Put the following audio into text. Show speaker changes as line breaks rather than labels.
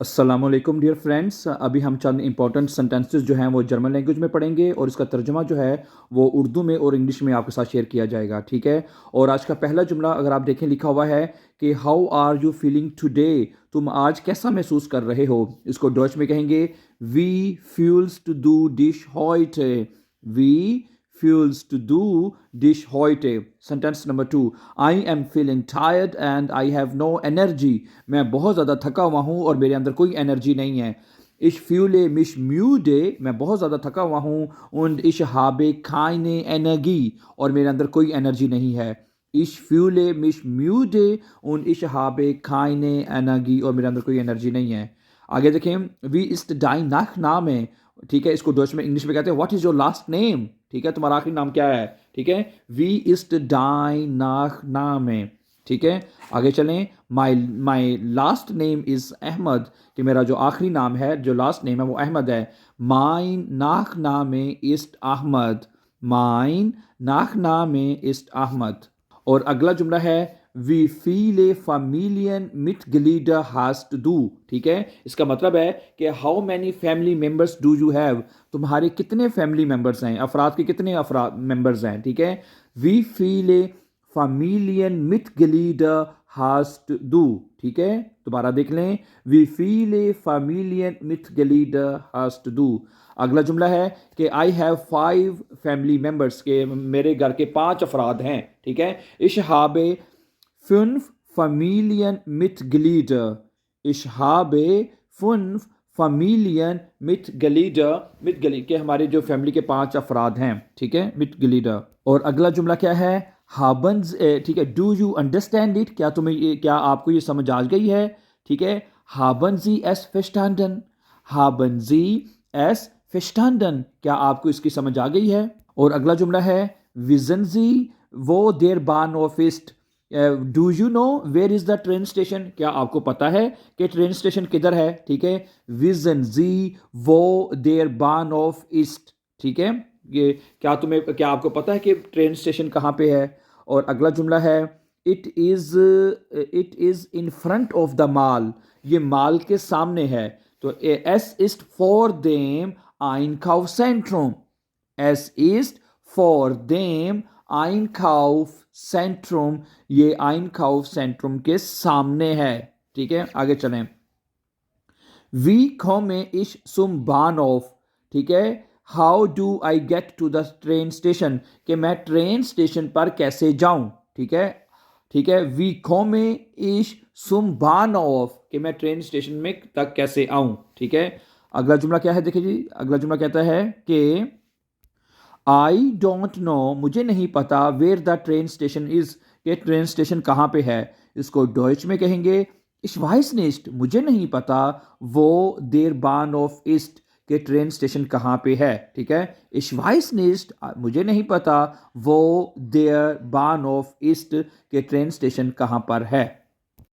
अस्सलाम वालेकुम dear friends. अभी हम चंद इंपॉर्टेंट सेंटेंसेस जो हैं वो जर्मन लैंग्वेज में पढ़ेंगे और इसका तर्जुमा जो है वो उर्दू में और इंग्लिश में आपके साथ शेयर किया जाएगा, ठीक है। और आज का पहला जुमला अगर आप देखें लिखा हुआ है कि how are you feeling today, तुम आज कैसा महसूस कर रहे हो। इसको डच में कहेंगे वी फ्यूल्स टू डू डिश हॉइटे। वी fuels to do dish heute. Sentence number 2. I am feeling tired and I have no energy. मैं बहुत ज़्यादा थका हुआ हूँ और मेरे अंदर कोई एनर्जी नहीं है। Ich fühle mich müde, मैं बहुत ज़्यादा थका हुआ हूँ। Und ich habe keine Energie, और मेरे अंदर कोई एनर्जी नहीं है। Ich fühle mich müde und ich habe keine Energie, और मेरे अंदर कोई एनर्जी नहीं है। आगे देखें, wie ist dein Nachname, ठीक है। इसको डच में इंग्लिश में कहते हैं what is your last name, ठीक है। तुम्हारा आखिरी नाम क्या है, ठीक है। वी इस्ट डाइन नाख नाम है, ठीक है। आगे चलें, my my last name is Ahmad, कि मेरा जो आखिरी नाम है, जो लास्ट नेम है वो अहमद है। माइन नाख नाम इस्ट अहमद। माइन नाख नाम इस्ट अहमद। और अगला जुमला है वी फील ए फैमिलियन मिटग्लीडर हैज टू डू, ठीक है। इसका मतलब है कि how many family members do you have, तुम्हारे कितने फैमिली मेंबर्स हैं, अफराद के कितने अफराद मेंबर्स हैं, ठीक है। वी फील ए फैमिलियन मिटग्लीडर हैज टू डू, ठीक है। दोबारा देख लें, वी फील ए फैमिलियन मिटग्लीडर हैज टू डू। अगला जुमला है कि आई हैव 5 फैमिली मेंबर्स, के मेरे घर के 5 अफराद हैं, ठीक है। इश habe 5 Familienmitglieder. Ich habe 5 Familienmitglieder, Mitglied के हमारे जो फैमिली के 5 अफराद हैं, ठीक है, Mitglieder। और अगला जुमला क्या है, haben ठीक है, डू यू अंडरस्टैंड इट, क्या आपको ये समझ आ गई है, ठीक है। haben Sie es verstanden, haben Sie es verstanden, क्या आपको इसकी समझ आ गई है। और अगला जुमला है wissen Sie wo der Bahnhof ist, do you know where is the train station, क्या आपको पता है कि ट्रेन स्टेशन किधर है, ठीक है। विजन जी वो देयर बान ऑफ ईस्ट, ठीक है। ये क्या आपको पता है कि ट्रेन स्टेशन कहाँ पे है। और अगला जुमला है it is in front of the mall, ये माल के सामने है। तो एस इस्ट फॉर देम Einkaufszentrum, एस इस्ट फॉर देम Einkaufszentrum, ये Einkaufszentrum के सामने है, ठीक है। आगे चलें, Wie komme ich zum Bahnhof, ठीक है। How do I get to the train station, कि मैं ट्रेन स्टेशन पर कैसे जाऊं, ठीक है, ठीक है। Wie komme ich zum Bahnhof, कि मैं ट्रेन स्टेशन में तक कैसे आऊं, ठीक है। अगला जुमला क्या है, देखिए जी, अगला जुमला कहता है कि आई डोंट नो, मुझे नहीं पता, where the train station is, के ट्रेन स्टेशन कहाँ पे है। इसको डॉइच में कहेंगे Ich weiß nicht, मुझे नहीं पता, वो देर बान ऑफ ईस्ट, के ट्रेन स्टेशन कहाँ पे है, ठीक है। Ich weiß nicht, मुझे नहीं पता, वो देर बान ऑफ ईस्ट, के ट्रेन स्टेशन कहाँ पर है।